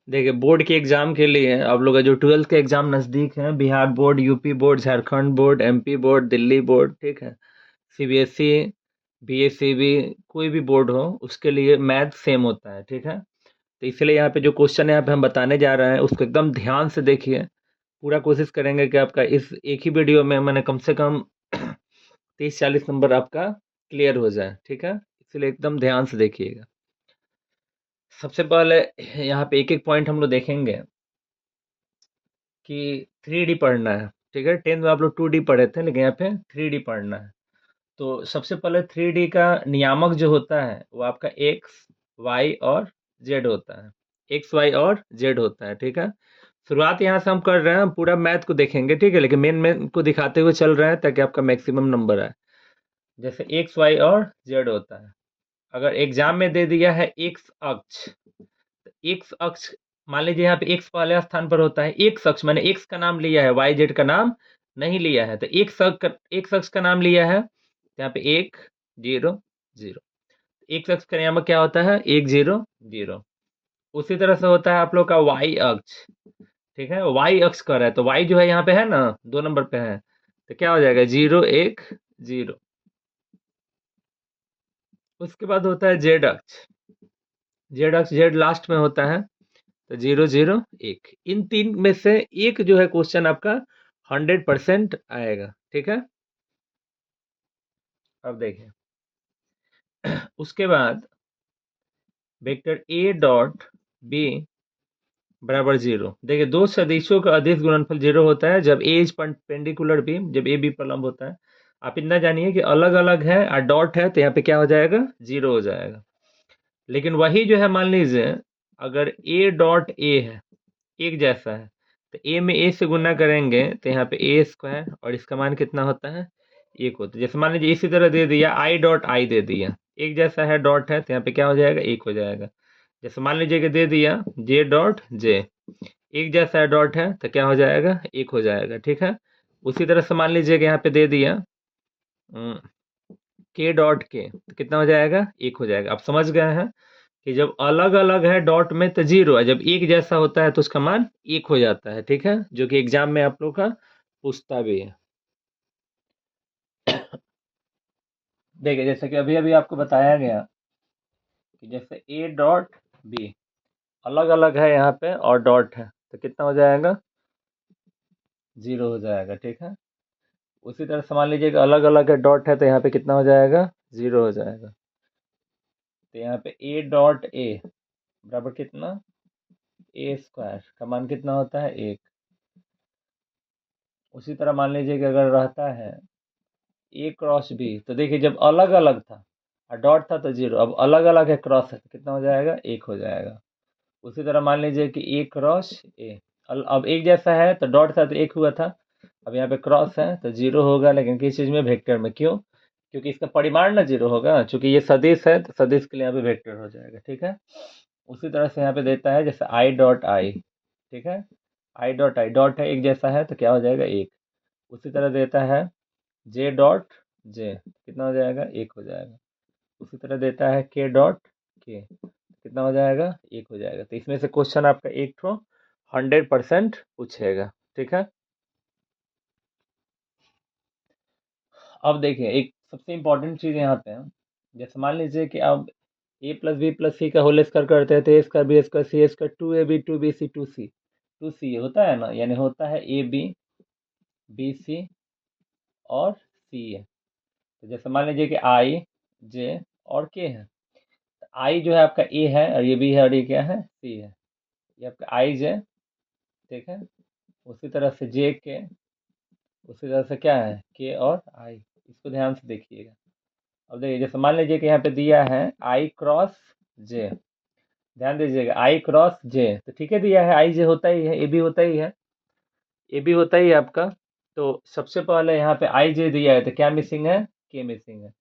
देखिए, बोर्ड के एग्जाम के लिए आप लोग का जो 12th के एग्जाम नज़दीक है, Bihar board, UP board, Jharkhand board, MP board, Delhi board, ठीक है, सीबीएसई, बीएसईबी, कोई भी बोर्ड हो, उसके लिए मैथ सेम होता है, ठीक है। तो इसलिए यहाँ पे जो क्वेश्चन यहाँ पे हम बताने जा रहे हैं उसको एकदम ध्यान से देखिए। पूरा कोशिश करेंगे कि आपका इस एक ही वीडियो में मैंने कम से कम 30-40 नंबर आपका क्लियर हो जाए, ठीक है। इसलिए एकदम ध्यान से देखिएगा। सबसे पहले यहाँ पे एक एक पॉइंट हम लोग देखेंगे कि 3D पढ़ना है, ठीक है। 10th में आप लोग 2D पढ़े थे, लेकिन यहाँ पे 3D पढ़ना है। तो सबसे पहले 3D का नियामक जो होता है वो आपका एक्स, वाई और जेड होता है। एक्स, वाई और जेड होता है, ठीक है। शुरुआत यहाँ से हम कर रहे हैं, हम पूरा मैथ को देखेंगे, ठीक है, लेकिन मेन मेन को दिखाते हुए चल रहे हैं ताकि आपका मैक्सिमम नंबर आए। जैसे एक्स, वाई और जेड होता है। अगर एग्जाम में दे दिया है एक्स अक्ष, तो एक्स अक्ष, मान लीजिए यहाँ पे एक्स पहले स्थान पर होता है, एक्स अक्ष मैंने एक्स का नाम लिया है, वाई जेड का नाम नहीं लिया है, तो एक्स अक्ष का नाम लिया है, तो यहाँ पे 1 0 0। एक्स अक्ष का नियामक क्या होता है? 1 0 0। उसी तरह से होता है आप लोग का वाई अक्ष, ठीक है। वाई अक्ष का रहा है, तो वाई जो है यहाँ पे है ना, 2 नंबर पे है, तो क्या हो जाएगा? 0 1 0। उसके बाद होता है जेड अक्ष। जेड अक्ष, जेड लास्ट में होता है, तो 0 0 1। इन तीन में से एक जो है क्वेश्चन आपका 100% आएगा, ठीक है। अब देखें, उसके बाद वेक्टर ए डॉट बी बराबर 0। देखिए, दो सदिशों का अदिश गुणनफल 0 होता है जब ए इज पेंडिकुलर बी, जब ए बी पर लंब होता है। आप इतना जानिए कि अलग अलग है और डॉट है, तो यहाँ पे क्या हो जाएगा? 0 हो जाएगा। लेकिन वही जो है, मान लीजिए अगर ए डॉट ए है, एक जैसा है, तो ए में ए से गुना करेंगे तो यहाँ पे ए स्क्वायर, और इसका मान कितना होता है? 1 होता है। जैसे मान लीजिए इसी तरह दे दिया, आई डॉट आई दे दिया, एक जैसा है, डॉट है, तो यहाँ पे क्या हो जाएगा? 1 हो जाएगा। जैसे मान लीजिए कि दे दिया जे डॉट जे, एक जैसा है, डॉट है, तो क्या हो जाएगा? 1 हो जाएगा, ठीक है। उसी तरह से मान लीजिए कि यहाँ पे दे दिया के डॉट के, तो कितना हो जाएगा? 1 हो जाएगा। आप समझ गए हैं कि जब अलग अलग है डॉट में तो 0 है, जब एक जैसा होता है तो उसका मान 1 हो जाता है, ठीक है, जो कि एग्जाम में आप लोग का पूछता भी है। देखिए, जैसे कि अभी अभी आपको बताया गया कि जैसे ए डॉट बी अलग अलग है यहाँ पे और डॉट है, तो कितना हो जाएगा? 0 हो जाएगा, ठीक है। उसी तरह से मान लीजिए कि अलग अलग है, डॉट है, तो यहाँ पे कितना हो जाएगा? 0 हो जाएगा। तो यहाँ पे ए डॉट ए बराबर कितना? ए स्क्वायर का मान कितना होता है? 1। उसी तरह मान लीजिए कि अगर रहता है ए क्रॉस बी, तो देखिए जब अलग अलग था और डॉट था तो 0, अब अलग अलग है, क्रॉस है, तो कितना हो जाएगा? 1 हो जाएगा। उसी तरह मान लीजिए कि ए क्रॉस ए, अब एक जैसा है तो डॉट था तो 1 हुआ था, अब यहाँ पे क्रॉस है तो 0 होगा, लेकिन किस चीज़ में? वेक्टर में। क्यों? क्योंकि इसका परिमाण ना 0 होगा, चूंकि ये सदिश है तो सदिश के लिए यहाँ पे वेक्टर हो जाएगा, ठीक है। उसी तरह से यहाँ पे देता है जैसे आई डॉट आई, ठीक है, आई डॉट आई, डॉट है, एक जैसा है, तो क्या हो जाएगा? 1। उसी तरह देता है जे डॉट जे, कितना हो जाएगा? 1 हो जाएगा। उसी तरह देता है के डॉट के, कितना हो जाएगा? 1 हो जाएगा। तो इसमें से क्वेश्चन आपका एक ठो 100% पूछेगा, ठीक है। अब देखिए, एक सबसे इम्पोर्टेंट चीज़ यहाँ पे है, जैसे मान लीजिए कि अब ए प्लस बी प्लस सी का होल स्क्वायर करते हैं, तो ए स्क्वायर बी स्क्वायर सी स्क्वायर 2ab 2bc 2c होता है ना, यानी होता है ए बी बी सी और सी है। तो जैसे मान लीजिए कि आई जे और के है, आई जो है आपका ए है और ये बी है और ये क्या है? सी है। ये आपका आई जे, ठीक है। उसी तरह से जे के, उसी तरह से क्या है? के और आई। इसको ध्यान से देखिएगा। अब देखिए, जैसे मान लीजिए कि यहाँ पे दिया है आई क्रॉस जे, ध्यान दीजिएगा, आई क्रॉस जे, तो ठीक है, दिया है आई जे होता ही है, ए बी होता ही है, ए बी होता ही है आपका। तो सबसे पहले यहाँ पे आई जे दिया है, तो क्या मिसिंग है? के मिसिंग है।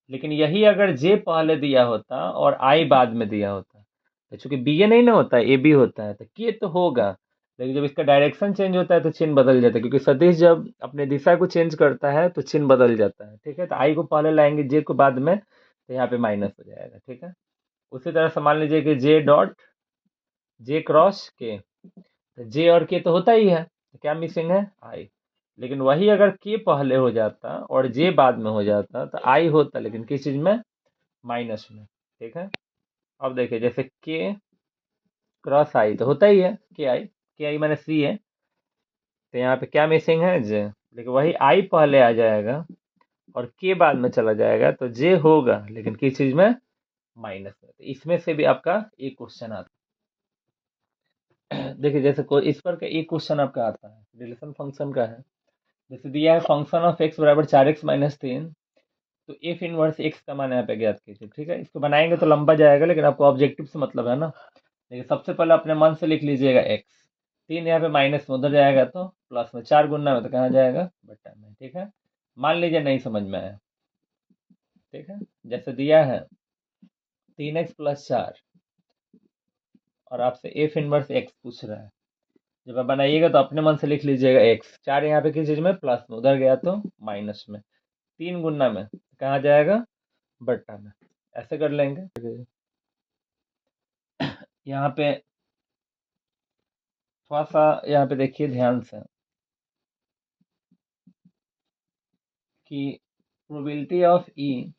लेकिन यही अगर जे पहले दिया होता और आई बाद में दिया होता, तो चूंकि बी ए नहीं ना होता है, ए बी होता है, तो के तो होगा, लेकिन जब इसका डायरेक्शन चेंज होता है तो चिन्ह बदल जाता है, क्योंकि सदिश जब अपने दिशा को चेंज करता है तो चिन्ह बदल जाता है, ठीक है। तो आई को पहले लाएंगे, जे को बाद में, तो यहाँ पे माइनस हो जाएगा, ठीक है। उसी तरह से मान लीजिए कि जे डॉट जे क्रॉस के, तो जे और के तो होता ही है, तो क्या मिसिंग है, आई। लेकिन वही अगर के पहले हो जाता और जे बाद में हो जाता तो आई होता, लेकिन किस चीज में, माइनस में। ठीक है, अब देखिए जैसे के क्रॉस आई तो होता ही है के आई माइनस सी है, तो यहाँ पे क्या मिसिंग है, जे। लेकिन वही आई पहले आ जाएगा और के बाद में चला जाएगा तो जे होगा, लेकिन किस चीज में, माइनस में। तो इसमें से भी आपका एक क्वेश्चन आता है। देखिए जैसे कोई इस पर का एक क्वेश्चन आपका आता है, रिलेशन फंक्शन का है। जैसे दिया है फंक्शन ऑफ एक्स बराबर 4x-3, तो एफ इनवर्स एक्स का मान यहाँ पे ज्ञात कीजिए। ठीक है, इसको बनाएंगे तो लंबा जाएगा, लेकिन आपको ऑब्जेक्टिव से मतलब है ना। देखिए सबसे पहले अपने मन से लिख लीजिएगा एक्स, 3 यहाँ पे माइनस में, उधर जाएगा तो प्लस में, 4 गुना में तो कहाँ जाएगा, बट्टा में। ठीक है, मान लीजिए नहीं समझ में आया। ठीक है, जैसे दिया है 3x+4 और आपसे एफ इनवर्स एक्स पूछ रहा है। जब आप बनाइएगा तो अपने मन से लिख लीजिएगा एक्स, 4 यहाँ पे किस चीज में, प्लस में, उधर गया तो माइनस में, 3 गुना में कहाँ जाएगा, बट्टा में। ऐसे कर लेंगे। यहाँ पे थोड़ा सा यहाँ पे देखिए ध्यान से कि प्रोबेबिलिटी ऑफ ई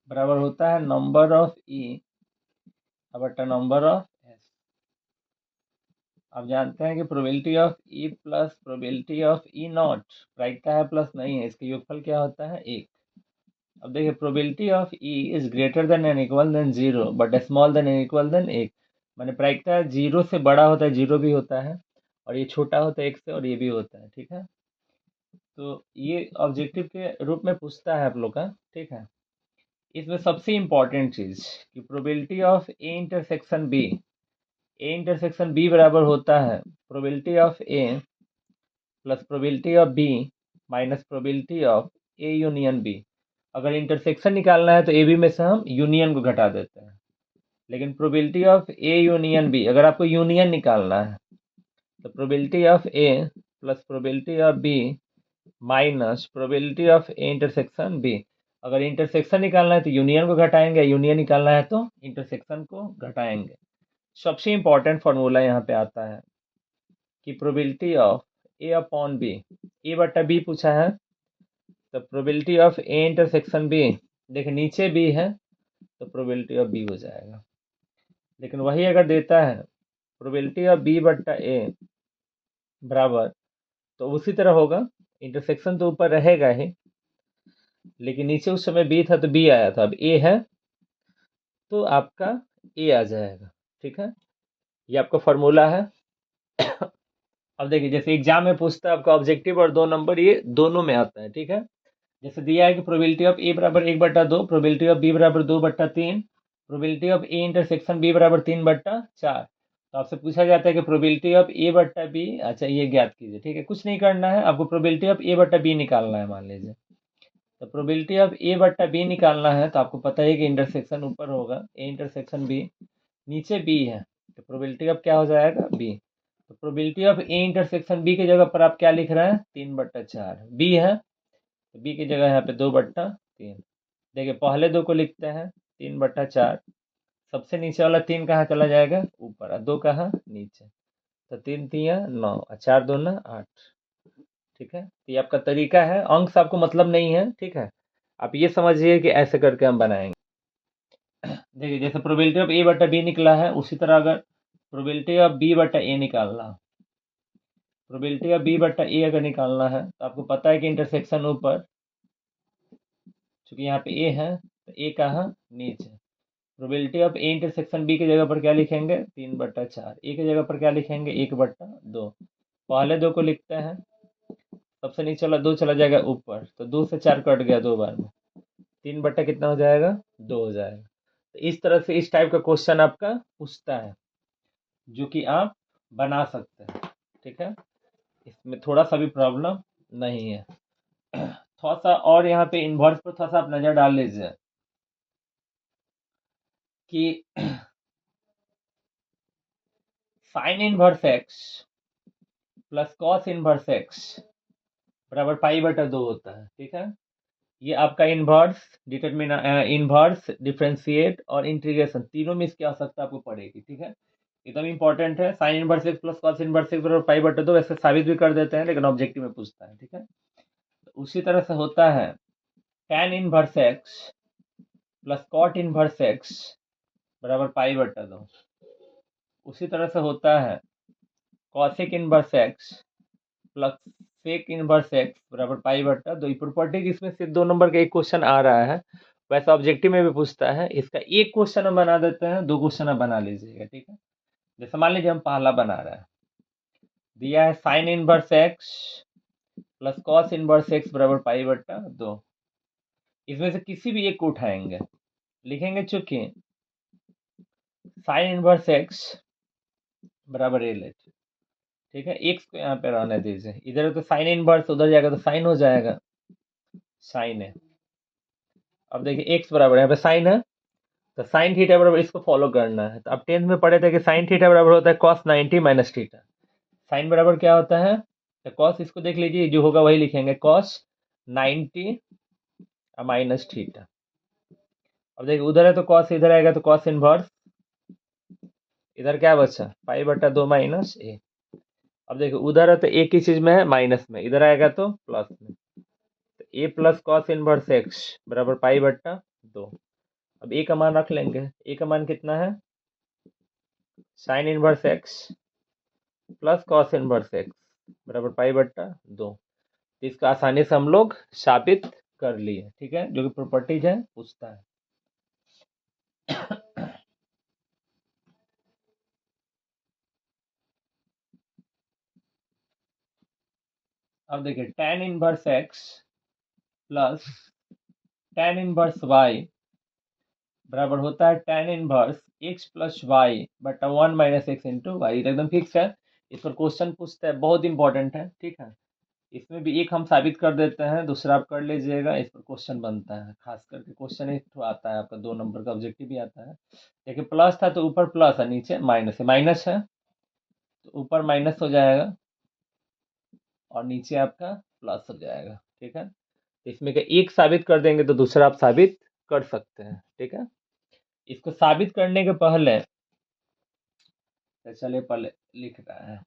बराबर होता है नंबर ऑफ ई बटा नंबर ऑफ एस। आप जानते हैं कि probability of E plus probability of E not, प्रायिकता है प्लस नहीं है, इसका योगफल क्या होता है, एक। अब देखिए probability of E is greater than and equal than zero but small than and equal than एक। माने प्रायिकता जीरो से बड़ा होता है, जीरो भी होता है, और ये छोटा होता है एक से, और ये भी होता है। ठीक है, तो ये ऑब्जेक्टिव के रूप में पूछता है आप लोग का। ठीक है, इसमें सबसे इम्पोर्टेंट चीज कि probability of A intersection B, A intersection B बराबर होता है probability of A plus probability of B minus probability of A union B. अगर इंटरसेक्शन निकालना है तो ए बी में से हम यूनियन को घटा देते हैं, लेकिन probability of A union B, अगर आपको यूनियन निकालना है तो probability of A plus probability of B minus probability of A intersection B. अगर इंटरसेक्शन निकालना है तो यूनियन को घटाएंगे, यूनियन निकालना है तो इंटरसेक्शन को घटाएंगे। सबसे इंपॉर्टेंट फॉर्मूला यहाँ पे आता है कि probability of A upon B, A बटा बी पूछा है, तो probability of A intersection B, देखिए नीचे बी है तो प्रोबेबिलिटी ऑफ बी हो जाएगा। लेकिन वही अगर देता है प्रोबेबिलिटी ऑफ बी बटा ए बराबर, तो उसी तरह होगा, इंटरसेक्शन तो ऊपर रहेगा ही, लेकिन नीचे उस समय बी था तो बी आया था, अब ए है तो आपका ए आ जाएगा। ठीक है, ये आपका फॉर्मूला है। अब देखिए जैसे एग्जाम में पूछता है आपका ऑब्जेक्टिव और 2 नंबर, ये दोनों में आता है। ठीक है, जैसे दिया है कि प्रोबेबिलिटी ऑफ ए बराबर 1/2, प्रोबेबिलिटी ऑफ बी बराबर 2/3, probability of A intersection B बराबर 3/4। तो आपसे पूछा जाता है कि प्रोबेबिलिटी ऑफ ए बट्टा बी, अच्छा ये ज्ञात कीजिए। ठीक है, कुछ नहीं करना है आपको, प्रोबेबिलिटी ऑफ ए बट्टा बी निकालना है मान लीजिए। तो प्रोबेबिलिटी ऑफ ए बट्टा बी निकालना है तो आपको पता है कि इंटरसेक्शन ऊपर होगा, ए इंटरसेक्शन बी, नीचे बी है, तो प्रोबेबिलिटी ऑफ क्या हो जाएगा, बी। तो probability of A intersection B की जगह पर आप क्या लिख रहे हैं, 3/4, बी है तो बी की जगह यहाँ पे 2/3। देखिए पहले दो को लिखते हैं 3/4, सबसे नीचे वाला 3 कहाँ चला जाएगा, ऊपर, और 2 कहाँ, नीचे। तो 3×3 = 9 और 4×2 = 8। ठीक है, तो ये आपका तरीका है, अंक से आपको मतलब नहीं है। ठीक है, आप ये समझिए कि ऐसे करके हम बनाएंगे। देखिए जैसे प्रोबेबिलिटी ऑफ ए बटा बी निकला है, उसी तरह अगर प्रोबेबिलिटी ऑफ बी बटा ए निकालना, प्रोबेबिलिटी ऑफ बी बटा ए अगर निकालना है तो आपको पता है कि इंटरसेक्शन ऊपर, चूंकि यहाँ पे ए है तो ए कहाँ, नीचे। Probability of A intersection B की जगह पर क्या लिखेंगे, 3/4, ए की जगह पर क्या लिखेंगे, 1/2। पहले दो को लिखते हैं, सबसे नीचे वाला 2 चला जाएगा ऊपर, तो 2 से 4 कट गया 2 बार में, 3 कितना हो जाएगा, 2 हो जाएगा। तो इस तरह से इस टाइप का क्वेश्चन आपका पूछता है, जो कि आप बना सकते हैं। ठीक है, इसमें थोड़ा सा भी प्रॉब्लम नहीं है। थोड़ा सा और यहाँ पे इन्वर्स पर थोड़ा सा आप नजर डाल लीजिए कि sine inverse x plus cos inverse x बराबर π/2 होता है। ठीक है, ये आपका इन्वर्स डिटरमिना, इन्वर्स, डिफरेंशिएट और इंटीग्रेशन, तीनों में इसकी आवश्यकता आपको पड़ेगी। ठीक है, एकदम इंपॉर्टेंट है। Sine inverse x plus cos inverse x बराबर पाई बटे 2 वैसे साबित भी कर देते हैं, लेकिन ऑब्जेक्टिव में पूछता है, ठीक है। उसी तरह से होता है tan inverse x plus cot inverse x बराबर पाई बटा 2। उसी तरह से होता है cosec inverse x plus sec inverse x बराबर पाई बटा 2। प्रॉपर्टी इसमें सिर्फ 2 नंबर का एक क्वेश्चन आ रहा है, वैसे ऑब्जेक्टिव में भी पूछता है। इसका एक क्वेश्चन हम बना देते हैं, 2 क्वेश्चन आप बना लीजिएगा, ठीक है। जैसे मान लीजिए हम पहला बना रहे हैं, दिया है sine inverse x plus cos inverse x बराबर पाई बटा 2। इसमें से किसी भी एक को उठाएंगे, लिखेंगे चूंकि साइन इनवर्स एक्स बराबर ए लेट, ठीक है। एक्स को यहाँ पे रहने दीजिए, इधर तो साइन इनवर्स, उधर जाएगा तो साइन हो जाएगा, साइन है। अब देखिए एक्स बराबर यहाँ पे साइन है, तो साइन थीटा बराबर इसको फॉलो करना है। तो अब 10th में पढ़े थे कि साइन थीटा बराबर होता है कॉस 90 माइनस थीटा। साइन बराबर क्या होता है, तो कॉस इसको देख लीजिए, जो होगा वही लिखेंगे, कॉस 90 माइनस थीटा। अब देखिए उधर है तो कॉस, इधर आएगा तो कॉस इनवर्स, इधर क्या बचा पाई बटा 2 माइनस ए। अब देखिए उधर है तो एक ही चीज में है माइनस में, इधर आएगा तो प्लस में, तो ए प्लस कॉस इनवर्स एक्स बराबर पाई बटा 2। अब ए का मान रख लेंगे, ए का मान कितना है, sine inverse x plus cos inverse x बराबर पाई बटा 2। तो इसका आसानी से हम लोग साबित कर लिए, ठीक है, जो कि प्रॉपर्टीज है पूछता है। अब देखिए tan inverse x plus tan inverse y बराबर होता है tan inverse x plus y बटा 1 माइनस एक्स इंटू वाई। एकदम फिक्स है, इस पर क्वेश्चन पूछता है, बहुत इंपॉर्टेंट है, ठीक है। इसमें भी एक हम साबित कर देते हैं, दूसरा आप कर लीजिएगा, इस पर क्वेश्चन बनता है। खास करके क्वेश्चन एक तो आता है आपका 2 नंबर का, ऑब्जेक्टिव भी आता है। देखिए प्लस था तो ऊपर प्लस है, नीचे माइनस है, माइनस है तो ऊपर माइनस हो जाएगा और नीचे आपका प्लस हो जाएगा, ठीक है। इसमें का एक साबित कर देंगे तो दूसरा आप साबित कर सकते हैं, ठीक है। इसको साबित करने के पहले तो चलिए पहले लिख रहा है,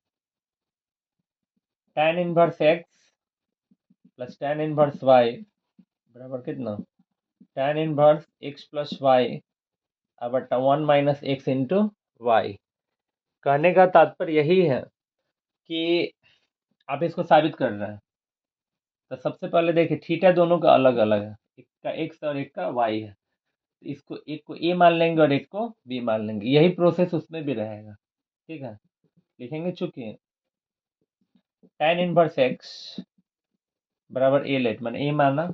tan inverse x plus tan inverse y बराबर कितना, tan inverse x plus y बटा 1 माइनस एक्स इंटू वाई। कहने का तात्पर्य यही है कि आप इसको साबित कर रहे हैं, तो सबसे पहले देखिए थीटा दोनों का अलग अलग है, एक का एक्स और एक का वाई है, तो इसको एक को ए मान लेंगे और एक को बी मान लेंगे, यही प्रोसेस उसमें भी रहेगा, ठीक है। लिखेंगे चूंकि tan इनवर्स एक्स बराबर ए लेट, मैंने ए माना,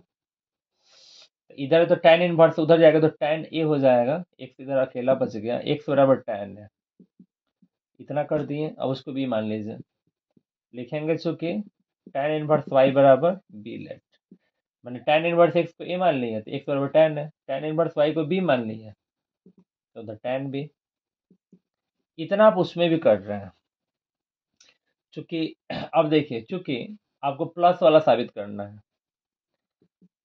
इधर है तो tan इनवर्स, उधर जाएगा तो tan ए हो जाएगा, एक्स इधर अकेला बच गया, एक्स बराबर tan है, इतना कर दिए। अब उसको बी मान लीजिए, लिखेंगे चूंकि tan इनवर्स वाई बराबर बी लेट, मैंने tan इनवर्स एक्स को ए मान लिया तो एक्स बराबर tan है, tan इनवर्स वाई को बी मान लिया तो उधर tan बी। इतना आप उसमें भी कर रहे हैं, चूंकि अब देखिए चूंकि आपको प्लस वाला साबित करना है,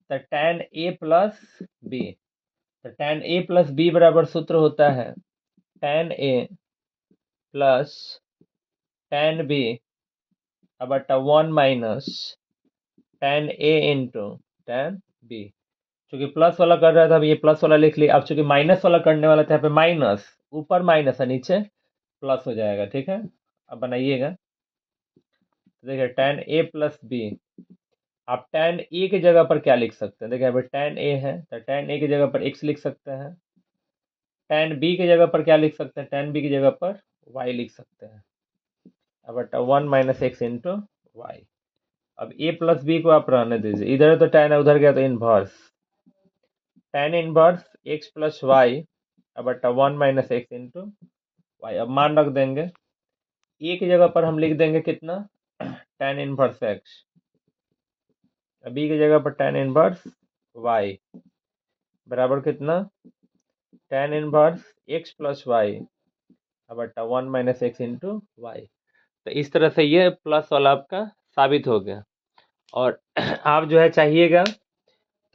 तो tan ए प्लस बी, तो tan ए प्लस बी बराबर सूत्र होता है tan ए प्लस tan बी बटा 1 माइनस tan ए इंटू tan बी। चूंकि प्लस वाला कर रहा था, अब ये प्लस वाला लिख लिया। अब चूंकि माइनस वाला करने वाला था, यहाँ पे माइनस, ऊपर माइनस है नीचे प्लस हो जाएगा, ठीक है। अब बनाइएगा, तो देखिए tan ए प्लस बी, आप tan ए की जगह पर क्या लिख सकते हैं, देखिए यहाँ पे tan ए है तो tan ए की जगह पर x लिख सकते हैं, tan बी की जगह पर क्या लिख सकते हैं, tan बी की जगह पर y लिख सकते हैं, अब बटा 1 माइनस एक्स इंटू वाई। अब a प्लस बी को आप रहने दीजिए, इधर तो tan है, उधर गया तो inverse, tan inverse x plus y बटा 1 माइनस एक्स इंटू वाई। अब मान रख देंगे, ए की जगह पर हम लिख देंगे कितना, tan इनवर्स एक्स, बी की जगह पर tan इनवर्स वाई बराबर कितना, tan inverse x plus y बटा 1 माइनस एक्स इंटू वाई। तो इस तरह से ये प्लस वाला आपका साबित हो गया। और आप जो है चाहिएगा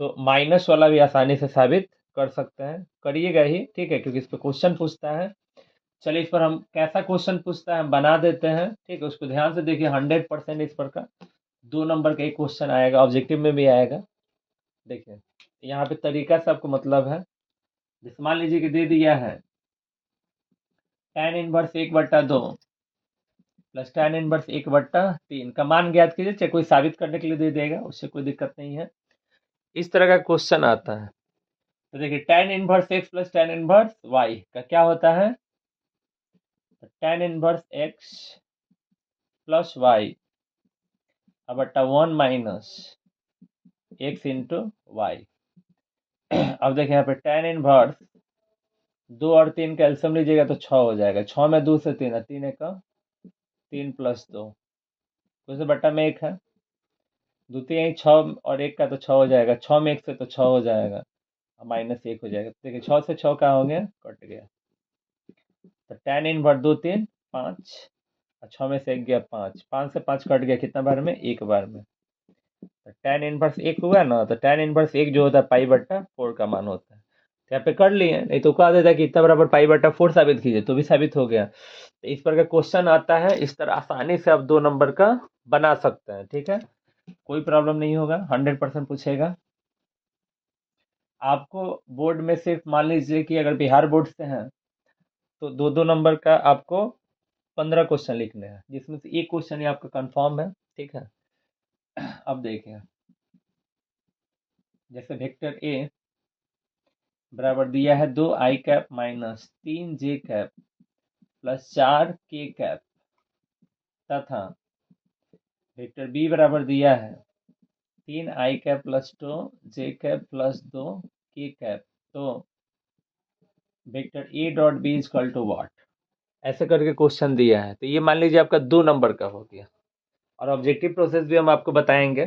तो माइनस वाला भी आसानी से साबित कर सकते हैं, करिएगा ही, ठीक है, क्योंकि इस पर क्वेश्चन पूछता है। चलिए इस पर हम कैसा क्वेश्चन पूछता है हम बना देते हैं, ठीक है। उसको ध्यान से देखिए, 100% इस पर का 2 नंबर का एक क्वेश्चन आएगा, ऑब्जेक्टिव में भी आएगा। देखिए यहाँ पे तरीका से आपको मतलब है, जैसे मान लीजिए कि दे दिया है tan inverse 1/2 plus tan inverse 1/3 का मान ज्ञात कीजिए, चाहे कोई साबित करने के लिए दे देगा, उससे कोई दिक्कत नहीं है। इस तरह का क्वेश्चन आता है तो देखिए tan inverse x plus tan inverse y का क्या होता है, तो tan inverse x plus y बट्टा 1 माइनस x इंटू वाई। अब देखिए यहाँ पे tan इनवर्स 2 और 3 का एल्सियम लीजिएगा तो 6 हो जाएगा, 6 में 2 से 3 है, 3 एक 3 प्लस 2 तो बट्टा में 1 है, द्वितीय 6 और 1 का तो 6 हो जाएगा, 6 में 1 से तो 6 हो जाएगा, माइनस 1 हो जाएगा। तो देखिए 6 से 6 का हो गया, कट गया। तो tan इनवर्स 2 3 5 और 6 में से 1 गया 5, 5 से 5 कट गया, कितना बार में, एक बार में। तो tan इनवर्स 1 हुआ ना, तो tan इनवर्स 1 जो होता है π/4 का मान होता है। तो यहाँ पे कर लिए, नहीं तो कहा देता है कि इतना बराबर π/4 साबित कीजिए, तो भी साबित हो गया। तो इस पर का क्वेश्चन आता है, इस तरह आसानी से आप 2 नंबर का बना सकते हैं, ठीक है, कोई प्रॉब्लम नहीं होगा, 100% पूछेगा। आपको बोर्ड में सिर्फ मान लीजिए कि अगर बिहार बोर्ड से हैं तो 2-2 नंबर का आपको 15 क्वेश्चन लिखने हैं, जिसमें से एक क्वेश्चन ही आपका कंफर्म है, ठीक है। अब देखिए, जैसे वेक्टर ए बराबर दिया है 2i cap minus 3j cap plus 4k cap, तथा वेक्टर बी बराबर दिया है 3i cap plus 2j cap plus 2k cap, तो vector A dot B is equal to what, ऐसे करके क्वेश्चन दिया है। तो ये मान लीजिए आपका 2 नंबर का हो गया, और ऑब्जेक्टिव प्रोसेस भी हम आपको बताएंगे,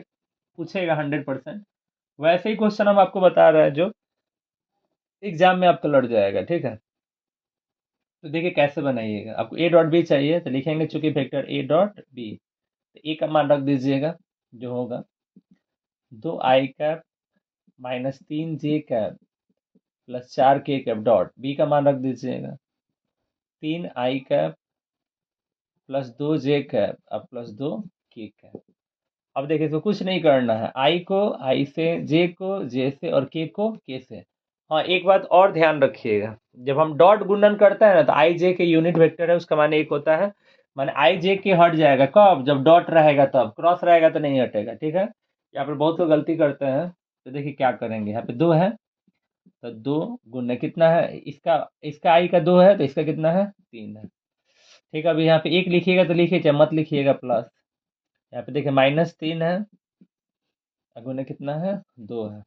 पूछेगा 100%। वैसे ही क्वेश्चन हम आपको बता रहे हैं जो एग्जाम में आपका लड़ जाएगा, ठीक है। तो देखिए कैसे बनाइएगा, आपको ए डॉट बी चाहिए तो लिखेंगे, चूंकि वेक्टर ए डॉट बी, तो ए का मान रख दीजिएगा, जो होगा 2i cap minus 3j cap plus 4k cap dot B का मान रख दीजिएगा 3i cap plus 2j cap अब प्लस 2k कैप। अब देखिए इसको कुछ नहीं करना है, आई को आई से, जे को जे से, और के को के से। हाँ एक बात और ध्यान रखिएगा, जब हम डॉट गुणन करते हैं ना, तो आई जे के यूनिट वेक्टर है, उसका मान 1 होता है, माने आई जे के हट जाएगा कब, जब डॉट रहेगा तब, क्रॉस रहेगा तो नहीं हटेगा, ठीक है। यहाँ पर बहुत लोग गलती करते हैं, तो देखिए क्या करेंगे, यहाँ पे 2 है तो 2 गुना कितना है, इसका इसका आई का 2 है तो इसका कितना है, 3 है, ठीक है। अभी यहाँ पे 1 लिखिएगा तो लिखिए, चाहे मत लिखिएगा, प्लस यहाँ पे देखिए माइनस 3 है, अगुना कितना है, 2 है।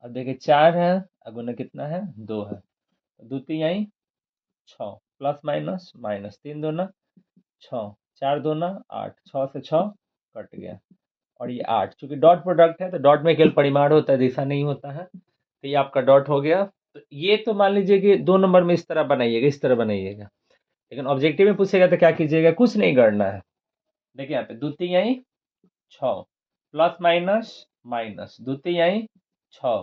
अब देखिए 4 है, अगुना कितना है, 2 है। द्वितीय आई 6 प्लस माइनस माइनस, 3 दूना 6, 4 दूना 8, 6 से 6 कट गया, और ये 8, चूंकि डॉट प्रोडक्ट है तो डॉट में केवल परिमाण होता है, दिशा नहीं होता है, तो ये आपका डॉट हो गया। तो ये तो मान लीजिए कि 2 नंबर में इस तरह बनाइएगा, इस तरह बनाइएगा, लेकिन ऑब्जेक्टिव में पूछेगा तो क्या कीजिएगा, कुछ नहीं करना है। देखिए यहाँ पे द्वितीय आई 6 प्लस माइनस माइनस, द्वितीय आई 6,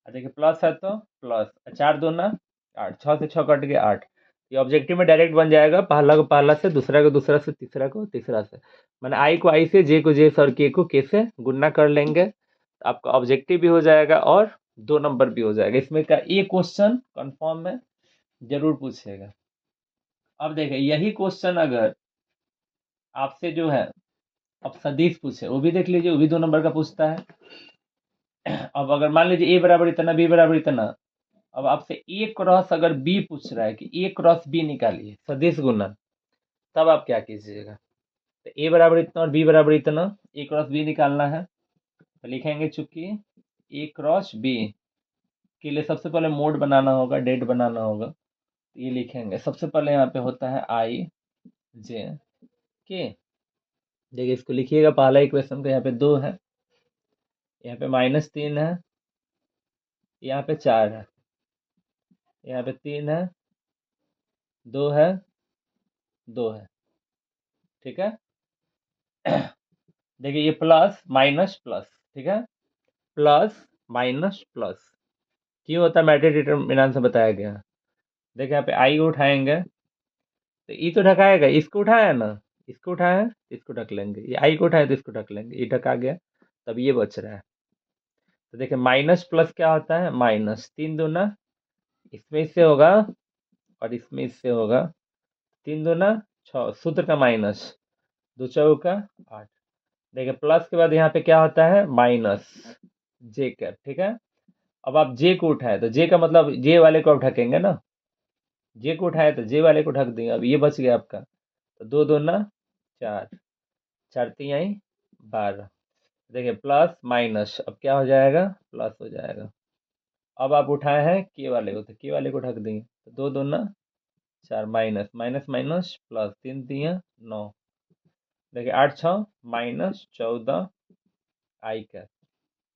देखिए प्लस है तो प्लस, 4 दूना 8, 6 से 6 कट गया 8। ये ऑब्जेक्टिव में डायरेक्ट बन जाएगा, पहला को पहला से, दूसरा को दूसरा से, तीसरा को तीसरा से, मैंने आई को आई से, जे को जे से, और के को के से गुना कर लेंगे, तो आपका ऑब्जेक्टिव भी हो जाएगा और 2 नंबर भी हो जाएगा। इसमें का ये क्वेश्चन कंफर्म में जरूर पूछेगा। अब देखिए यही क्वेश्चन अगर आपसे जो है अब सदिश पूछे, वो भी देख लीजिए, वो भी 2 नंबर का पूछता है। अब अगर मान लीजिए ए बराबर इतना, बी बराबर इतना, अब आपसे ए क्रॉस अगर बी पूछ रहा है कि ए क्रॉस बी निकालिए सदिश गुणन, तब आप क्या कीजिएगा, तो ए बराबर इतना और बी बराबर इतना, ए क्रॉस बी निकालना है, तो लिखेंगे चूंकि ए क्रॉस बी के लिए सबसे पहले मोड बनाना होगा, डेट बनाना होगा, तो ये लिखेंगे सबसे पहले यहाँ पे होता है आई जे के, देखिए इसको लिखिएगा, पहला इक्वेशन का यहाँ पे 2 है, यहाँ पे -3 है, यहाँ पे 4 है, यहाँ पे 3 है, 2 है, 2 है, ठीक है। देखिए ये प्लस माइनस प्लस, ठीक है, प्लस माइनस प्लस क्यों होता है, मैट्रिक्स डिटरमिनेंट से बताया गया है। देखिए यहाँ पे आई उठाएंगे तो ई तो ढकाएगा, इसको उठाया ना, इसको उठाया तो इसको ढक लेंगे, ये आई को उठाया तो इसको ढक लेंगे, ये ढका गया, तब ये बच रहा है। तो देखिए माइनस प्लस क्या होता है, माइनस, 3 दूना, इसमें इससे होगा और इसमें इससे होगा, 3 दूना 6, सूत्र का माइनस, 2 चौका 8। देखिए प्लस के बाद यहाँ पे क्या होता है, माइनस जे कैप, ठीक है। अब आप जे को उठाए तो जे का मतलब जे वाले को आप ढकेंगे ना, जे को उठाए तो जे वाले को ढक देंगे, अब ये बच गया आपका। तो 2 दूना 4, 4 तिहाई 12। देखिए प्लस माइनस अब क्या हो जाएगा, प्लस हो जाएगा। अब आप उठाए हैं के वाले को, तो के वाले को ढक देंगे, तो 2 दूना 4, माइनस माइनस माइनस प्लस, 3 तियां 9। देखिए 8 6 माइनस 14 आई का,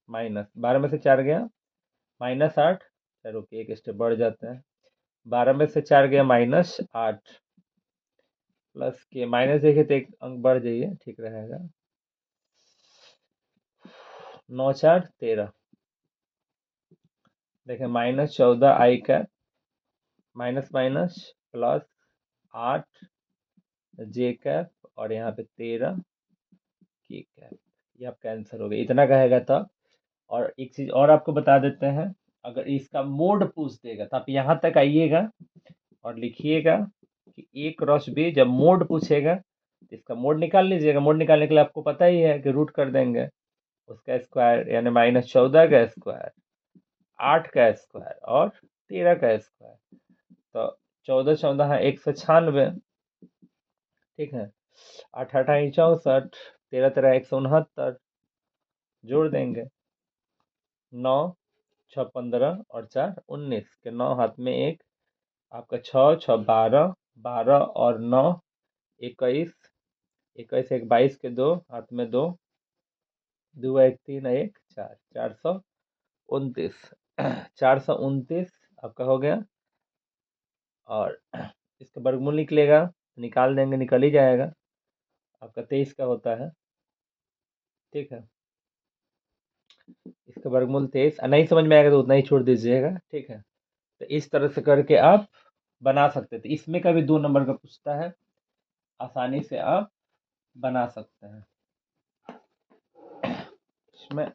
माइनस 12 में से 4 गया, -8। चलो एक स्टेप बढ़ जाते हैं, 12 में से 4 गया -8, प्लस के माइनस देखिए तो एक अंक बढ़ जाइए, ठीक रहेगा। 9 4 13। देखिए -14 आई का, माइनस माइनस प्लस 8 जे कैप, और यहाँ पे 13 के कैप। ये आपका आंसर हो गया, इतना कहेगा तब। और एक चीज और आपको बता देते हैं, अगर इसका मोड पूछ देगा तो आप यहाँ तक आइएगा और लिखिएगा कि ए क्रॉस बी, जब मोड पूछेगा तो इसका मोड निकाल लीजिएगा। मोड निकालने के लिए आपको पता ही है कि रूट कर देंगे, उसका स्क्वायर यानी -14 का स्क्वायर, 8 का स्क्वायर और 13 का स्क्वायर। तो 14 14 है 196, ठीक है। 8 8 है 64, 13 13 169, जोड़ देंगे। 9 6 15 और 4 19 के 9 हाथ में 1, आपका 6 6 12, 12 और 9 21, 21 1 22 के 2 हाथ में 2, 2 1 3 1 4, 429। 429 आपका हो गया। और इसका वर्गमूल निकलेगा, निकाल देंगे, निकल ही जाएगा, आपका 23 का होता है, ठीक है। इसका वर्गमूल 23, नहीं समझ में आएगा तो उतना ही छोड़ दीजिएगा, ठीक है। तो इस तरह से करके आप बना सकते थे, इसमें का भी 2 नंबर का पूछता है, आसानी से आप बना सकते हैं इसमें।